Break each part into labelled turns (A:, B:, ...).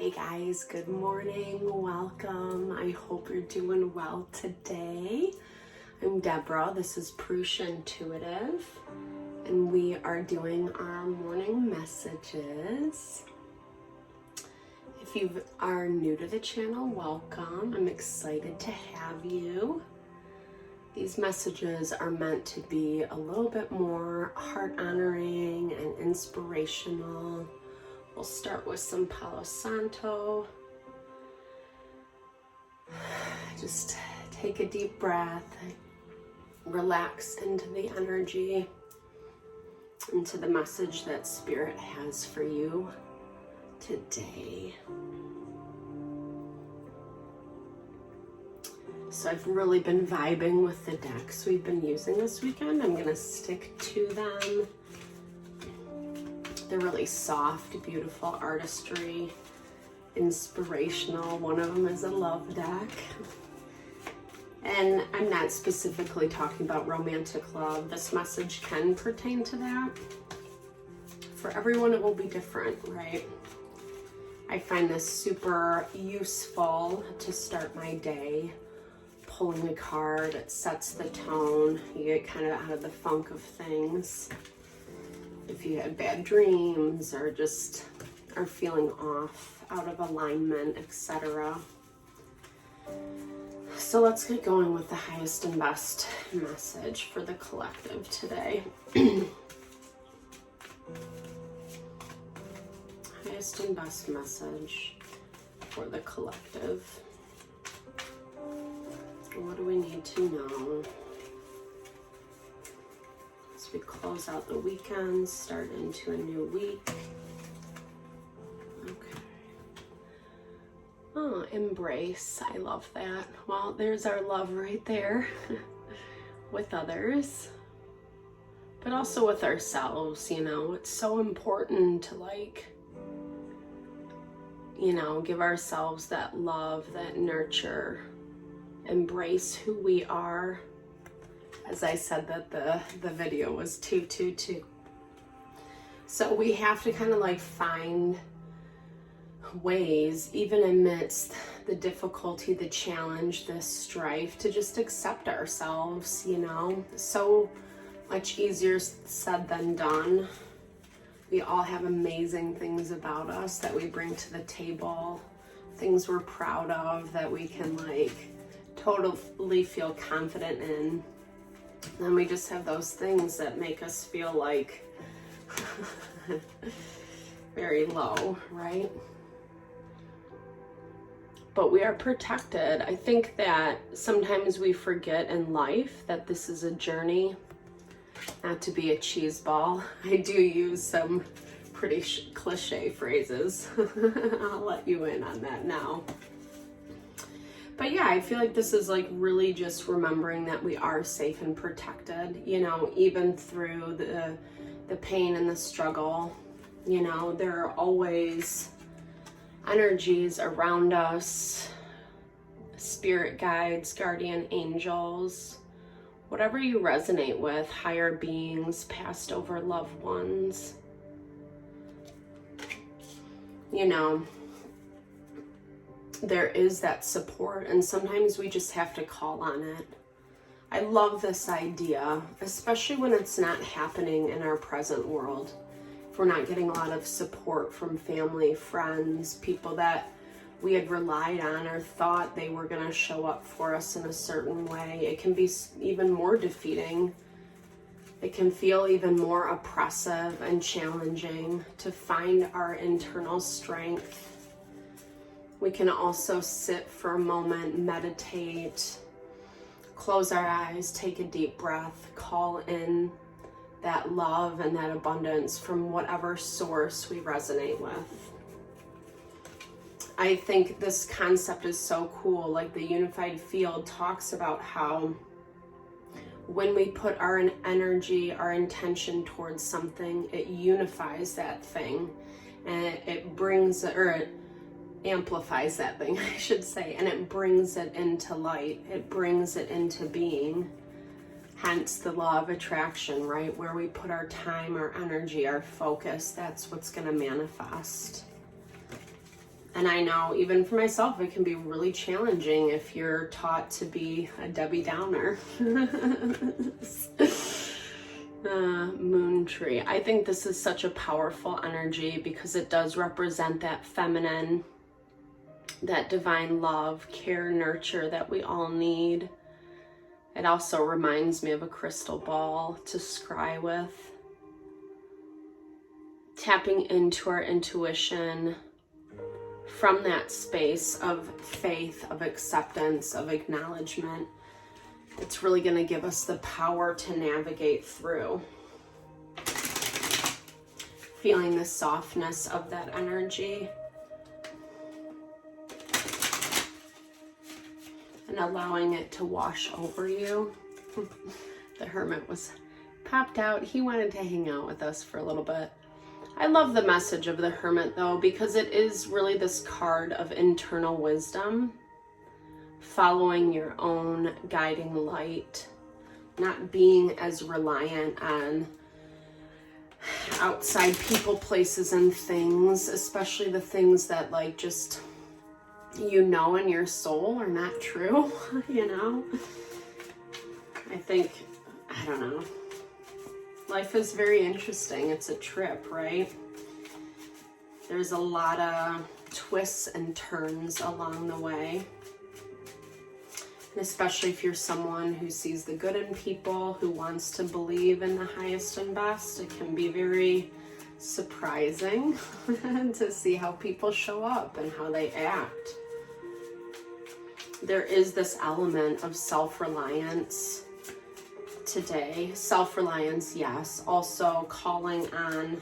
A: Hey guys, good morning, welcome. I hope you're doing well today. I'm Deborah, this is Purusha Intuitive, and we are doing our morning messages. If you are new to the channel, welcome. I'm excited to have you. These messages are meant to be a little bit more heart-honoring and inspirational. We'll start with some Palo Santo. Just take a deep breath, relax into the energy, into the message that Spirit has for you today. So I've really been vibing with the decks we've been using this weekend. I'm gonna stick to them. They're really soft, beautiful artistry, inspirational. One of them is a love deck. And I'm not specifically talking about romantic love. This message can pertain to that. For everyone, it will be different, right? I find this super useful to start my day. Pulling a card, it sets the tone. You get kind of out of the funk of things. If you had bad dreams or just are feeling off, out of alignment, etc. So let's get going with the highest and best message for the collective today. Highest and best message for the collective. What do we need to know? We close out the weekend, start into a new week. Okay. Oh, embrace. I love that. Well, there's our love right there with others, but also with ourselves. You know, it's so important to give ourselves that love, that nurture, embrace who we are. As I said that the video was 222. So we have to kind of find ways, even amidst the difficulty, the challenge, the strife, to just accept ourselves, So much easier said than done. We all have amazing things about us that we bring to the table, things we're proud of that we can totally feel confident in. Then we just have those things that make us feel very low, right? But we are protected. I think that sometimes we forget in life that this is a journey, not to be a cheese ball. I do use some pretty cliche phrases. I'll let you in on that now. But yeah, I feel like this is really just remembering that we are safe and protected, even through the pain and the struggle. There are always energies around us, spirit guides, guardian angels, whatever you resonate with, higher beings, passed over loved ones. There is that support, and sometimes we just have to call on it. I love this idea, especially when it's not happening in our present world. If we're not getting a lot of support from family, friends, people that we had relied on or thought they were going to show up for us in a certain way, it can be even more defeating. It can feel even more oppressive and challenging to find our internal strength. We can also sit for a moment, meditate, close our eyes, take a deep breath, call in that love and that abundance from whatever source we resonate with. I think this concept is so cool. The unified field talks about how when we put our energy, our intention towards something, it unifies that thing, and it brings it, or it amplifies that thing, I should say, and it brings it into light. It brings it into being. Hence the law of attraction, right? Where we put our time, our energy, our focus, that's what's going to manifest. And I know even for myself, it can be really challenging if you're taught to be a Debbie Downer. Moon tree. I think this is such a powerful energy because it does represent that feminine, that divine love, care, nurture that we all need. It also reminds me of a crystal ball to scry with. Tapping into our intuition from that space of faith, of acceptance, of acknowledgement. It's really going to give us the power to navigate through. Feeling the softness of that energy. And allowing it to wash over you. The Hermit was popped out. He wanted to hang out with us for a little bit. I love the message of the Hermit though, because it is really this card of internal wisdom, following your own guiding light, not being as reliant on outside people, places, and things, especially the things that like just, you know, in your soul are not true, you know? I think, I don't know. Life is very interesting. It's a trip, right? There's a lot of twists and turns along the way. And especially if you're someone who sees the good in people, who wants to believe in the highest and best, it can be very surprising to see how people show up and how they act. There is this element of self-reliance today. Self-reliance, yes. Also calling on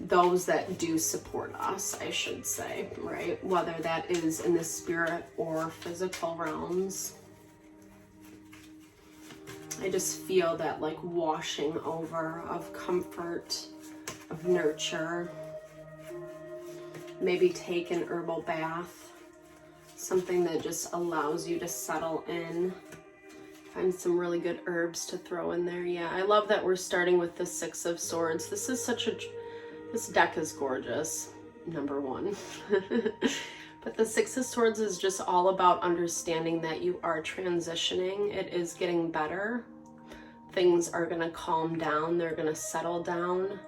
A: those that do support us, I should say, right? Whether that is in the spirit or physical realms. I just feel that like washing over of comfort, of nurture. Maybe take an herbal bath, something that just allows you to settle in. Find some really good herbs to throw in there. Yeah, I love that we're starting with the Six of Swords. This is this deck is gorgeous, number one. But the Six of Swords is just all about understanding that you are transitioning. It is getting better. Things are gonna calm down. They're gonna settle down.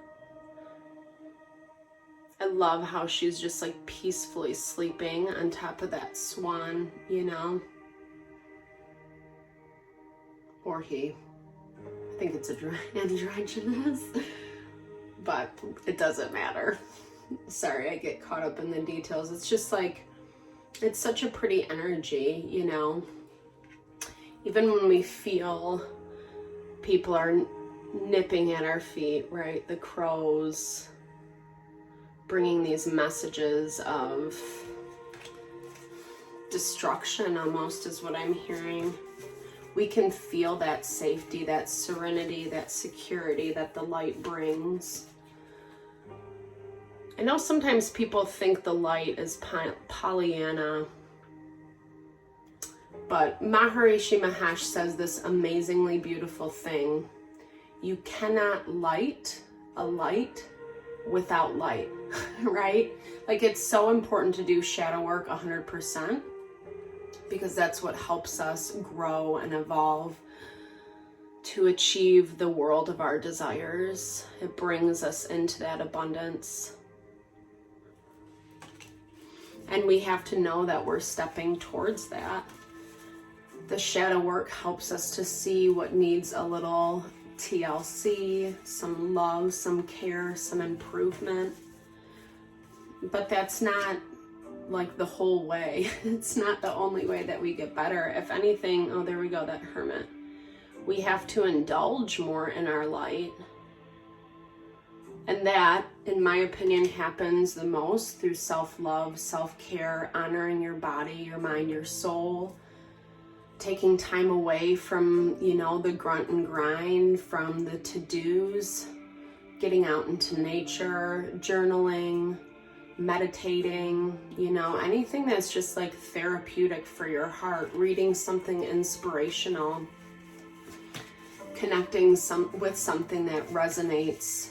A: I love how she's just like peacefully sleeping on top of that swan, you know? Or he. I think it's androgynous, but it doesn't matter. Sorry, I get caught up in the details. It's just like, it's such a pretty energy, you know? Even when we feel people are nipping at our feet, right? The crows bringing these messages of destruction almost is what I'm hearing. We can feel that safety, that serenity, that security that the light brings. I know sometimes people think the light is Pollyanna, but Maharishi Mahesh says this amazingly beautiful thing. You cannot light a light without light, right? Like, it's so important to do shadow work 100%. Because that's what helps us grow and evolve to achieve the world of our desires. It brings us into that abundance. And we have to know that we're stepping towards that. The shadow work helps us to see what needs a little TLC, some love, some care, some improvement. But that's not like the whole way. It's not the only way that we get better. If anything, oh, there we go, that Hermit. We have to indulge more in our light. And that, in my opinion, happens the most through self-love, self-care, honoring your body, your mind, your soul, taking time away from, you know, the grunt and grind, from the to-dos, getting out into nature, journaling, meditating, you know, anything that's just like therapeutic for your heart, reading something inspirational, connecting with something that resonates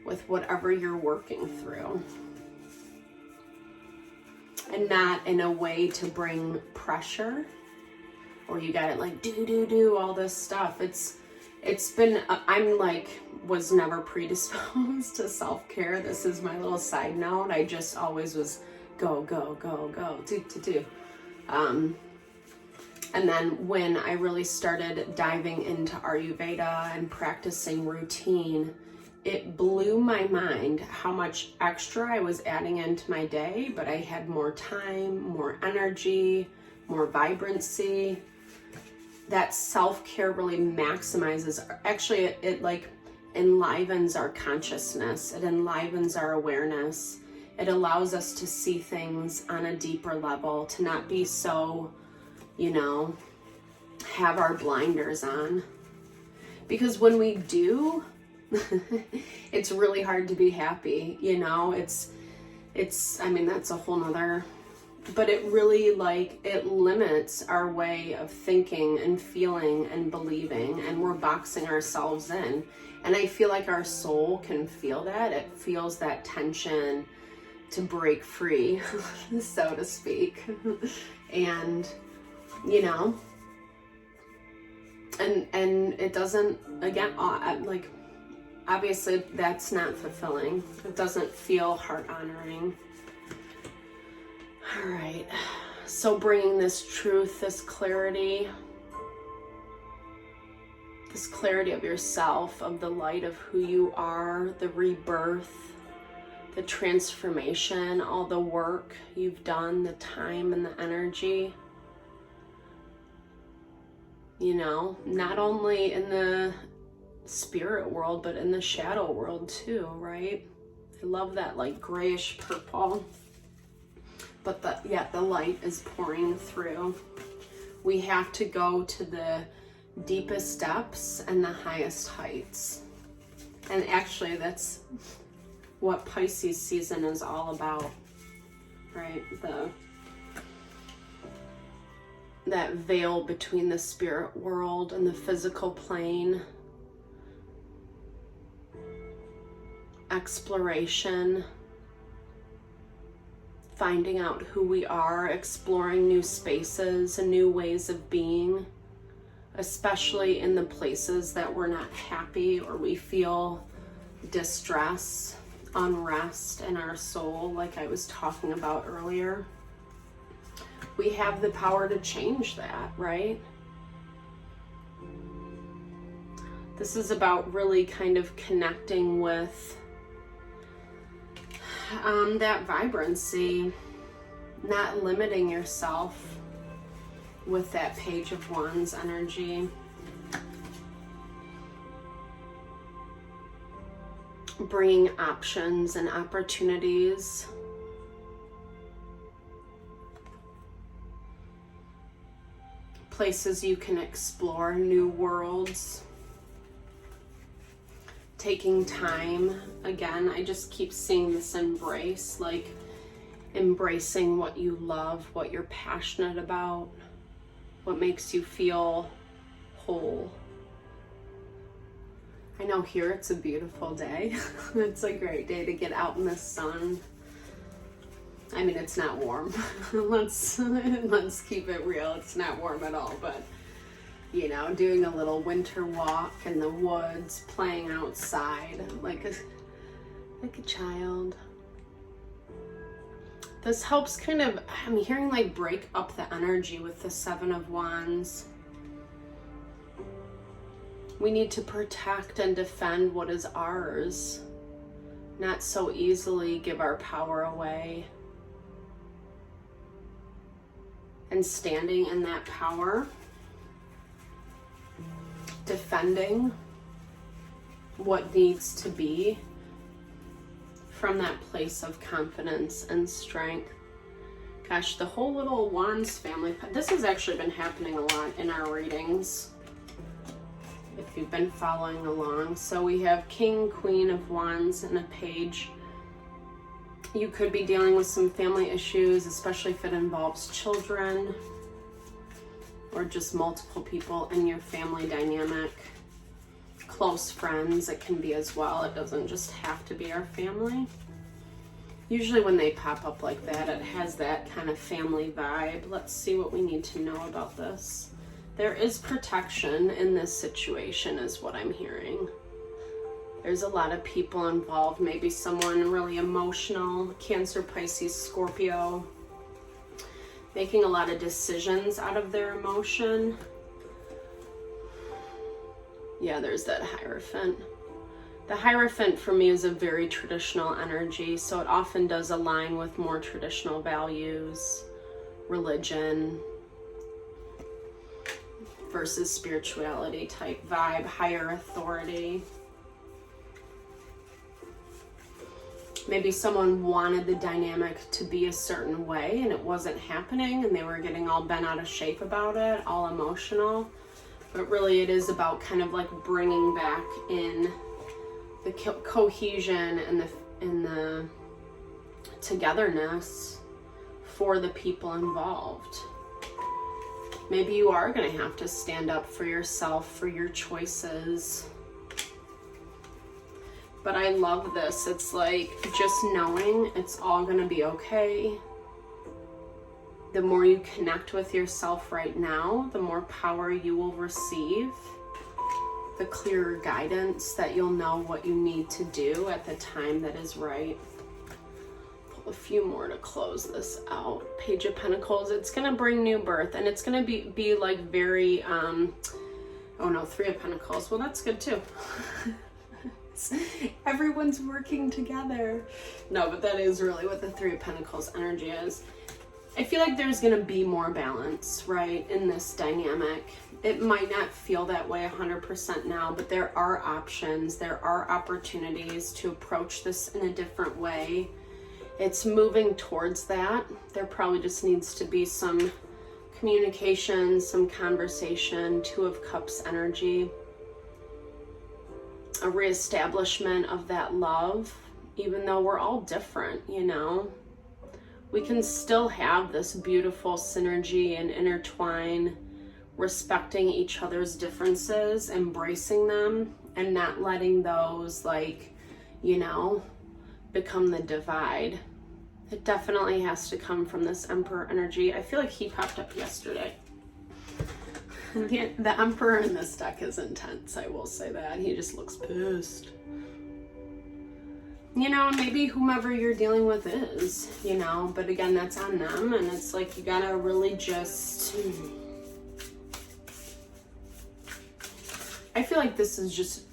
A: with whatever you're working through. and not in a way to bring pressure, or you gotta like do all this stuff. It's been, I'm like, was never predisposed to self-care. This is my little side note. I just always was go, do. And then when I really started diving into Ayurveda and practicing routine, it blew my mind how much extra I was adding into my day, but I had more time, more energy, more vibrancy. That self-care really maximizes, actually it like enlivens our consciousness. It enlivens our awareness. It allows us to see things on a deeper level, to not be so, have our blinders on. Because when we do, it's really hard to be happy, it's, I mean, that's a whole nother, but it really it limits our way of thinking and feeling and believing, and we're boxing ourselves in. And I feel like our soul can feel that. It feels that tension to break free, so to speak. And, and it doesn't, again, obviously that's not fulfilling. It doesn't feel heart honoring. All right, so bringing this truth, this clarity of yourself, of the light of who you are, the rebirth, the transformation, all the work you've done, the time and the energy, not only in the spirit world, but in the shadow world too, right? I love that grayish purple. But the light is pouring through. We have to go to the deepest depths and the highest heights. And actually that's what Pisces season is all about, right? That veil between the spirit world and the physical plane. Exploration. Finding out who we are, exploring new spaces and new ways of being, especially in the places that we're not happy or we feel distress, unrest in our soul, like I was talking about earlier. We have the power to change that, right? This is about really kind of connecting with that vibrancy, not limiting yourself with that Page of Wands energy. Bringing options and opportunities. Places you can explore, new worlds. Taking time. Again, I just keep seeing this embrace, embracing what you love, what you're passionate about, what makes you feel whole. I know here it's a beautiful day. It's a great day to get out in the sun. I mean, it's not warm. Let's keep it real. It's not warm at all, but doing a little winter walk in the woods, playing outside like a child. This helps kind of, I'm hearing break up the energy with the Seven of Wands. We need to protect and defend what is ours, not so easily give our power away. And standing in that power, defending what needs to be from that place of confidence and strength. Gosh, the whole little Wands family, this has actually been happening a lot in our readings, if you've been following along. So we have King, Queen of Wands, and a Page. You could be dealing with some family issues, especially if it involves children or just multiple people in your family dynamic. Close friends, it can be as well. It doesn't just have to be our family. Usually when they pop up like that, it has that kind of family vibe. Let's see what we need to know about this. There is protection in this situation is what I'm hearing. There's a lot of people involved, maybe someone really emotional, Cancer, Pisces, Scorpio, making a lot of decisions out of their emotion. Yeah, there's that Hierophant. The Hierophant for me is a very traditional energy, so it often does align with more traditional values, religion, versus spirituality type vibe, higher authority. Maybe someone wanted the dynamic to be a certain way and it wasn't happening and they were getting all bent out of shape about it, all emotional. But really it is about kind of like bringing back in the cohesion and the togetherness for the people involved. Maybe you are going to have to stand up for yourself, for your choices. But I love this. It's like just knowing it's all going to be okay. The more you connect with yourself right now, the more power you will receive. The clearer guidance that you'll know what you need to do at the time that is right. Pull a few more to close this out. Page of Pentacles. It's going to bring new birth, and it's going to be like very, oh no, Three of Pentacles. Well, that's good too. Everyone's working together. No, but that is really what the Three of Pentacles energy is. I feel like there's going to be more balance, right, in this dynamic. It might not feel that way 100% now, but there are options. There are opportunities to approach this in a different way. It's moving towards that. There probably just needs to be some communication, some conversation. Two of Cups energy. A reestablishment of that love, even though we're all different, you know. We can still have this beautiful synergy and intertwine, respecting each other's differences, embracing them, and not letting those, like, you know, become the divide. It definitely has to come from this Emperor energy. I feel like he popped up yesterday. The Emperor in this deck is intense, I will say that. He just looks pissed. You know, maybe whomever you're dealing with is, you know, but again, that's on them, and it's like you gotta really just... I feel like this is just,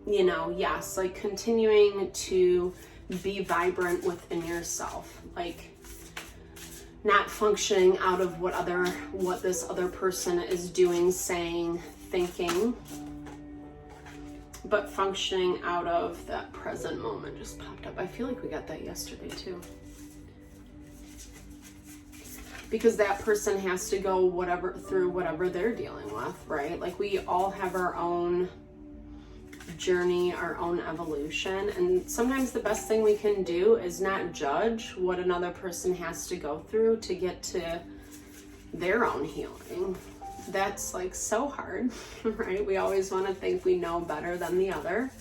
A: you know, yes, like continuing to be vibrant within yourself, like not functioning out of what this other person is doing, saying, thinking, but functioning out of that present moment. Just popped up. I feel like we got that yesterday too. Because that person has to go through whatever they're dealing with, right? Like we all have our own journey, our own evolution, and sometimes the best thing we can do is not judge what another person has to go through to get to their own healing. That's like so hard, right? We always want to think we know better than the other,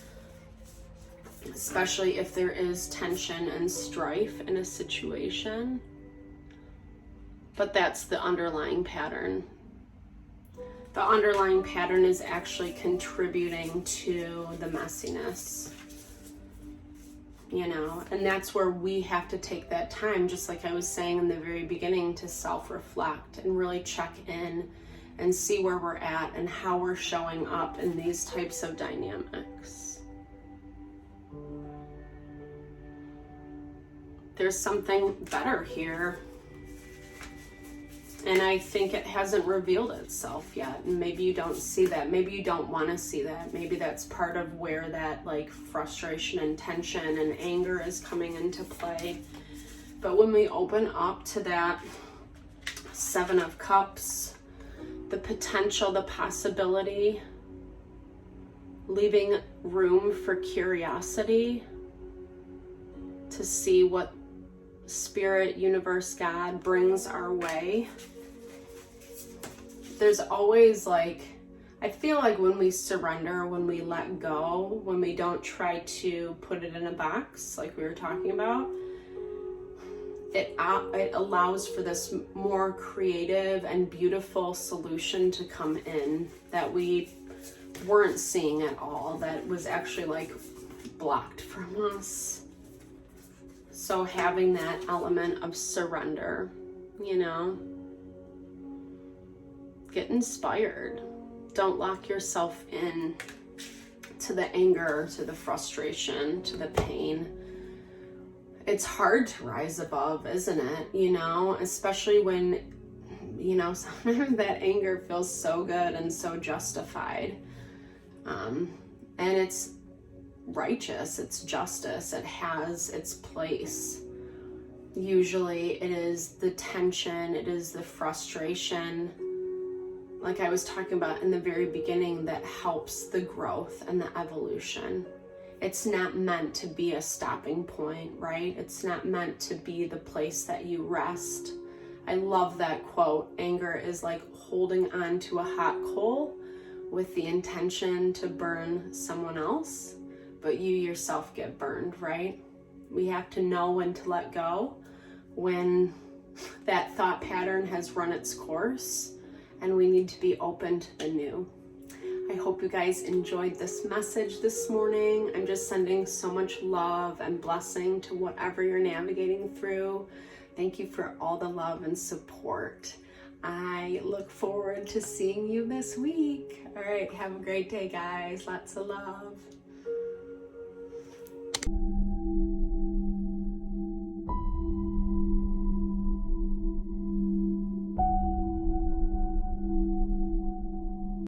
A: especially if there is tension and strife in a situation. But that's the underlying pattern. The underlying pattern is actually contributing to the messiness, you know, and that's where we have to take that time, just like I was saying in the very beginning, to self-reflect and really check in and see where we're at and how we're showing up in these types of dynamics. There's something better here. And I think it hasn't revealed itself yet. And maybe you don't see that. Maybe you don't want to see that. Maybe that's part of where that like frustration and tension and anger is coming into play. But when we open up to that Seven of Cups, the potential, the possibility, leaving room for curiosity to see what Spirit, Universe, God brings our way. There's always like, I feel like when we surrender, when we let go, when we don't try to put it in a box like we were talking about, it allows for this more creative and beautiful solution to come in that we weren't seeing at all, that was actually like blocked from us. So having that element of surrender, you know, get inspired. Don't lock yourself in to the anger, to the frustration, to the pain. It's hard to rise above, isn't it? You know, especially when, you know, sometimes that anger feels so good and so justified. And it's righteous, it's justice, it has its place. Usually it is the tension, it is the frustration, like I was talking about in the very beginning, that helps the growth and the evolution. It's not meant to be a stopping point, right? It's not meant to be the place that you rest. I love that quote. Anger is like holding on to a hot coal with the intention to burn someone else, but you yourself get burned, right? We have to know when to let go, when that thought pattern has run its course, and we need to be open to the new. I hope you guys enjoyed this message this morning. I'm just sending so much love and blessing to whatever you're navigating through. Thank you for all the love and support. I look forward to seeing you this week. All right, have a great day, guys. Lots of love.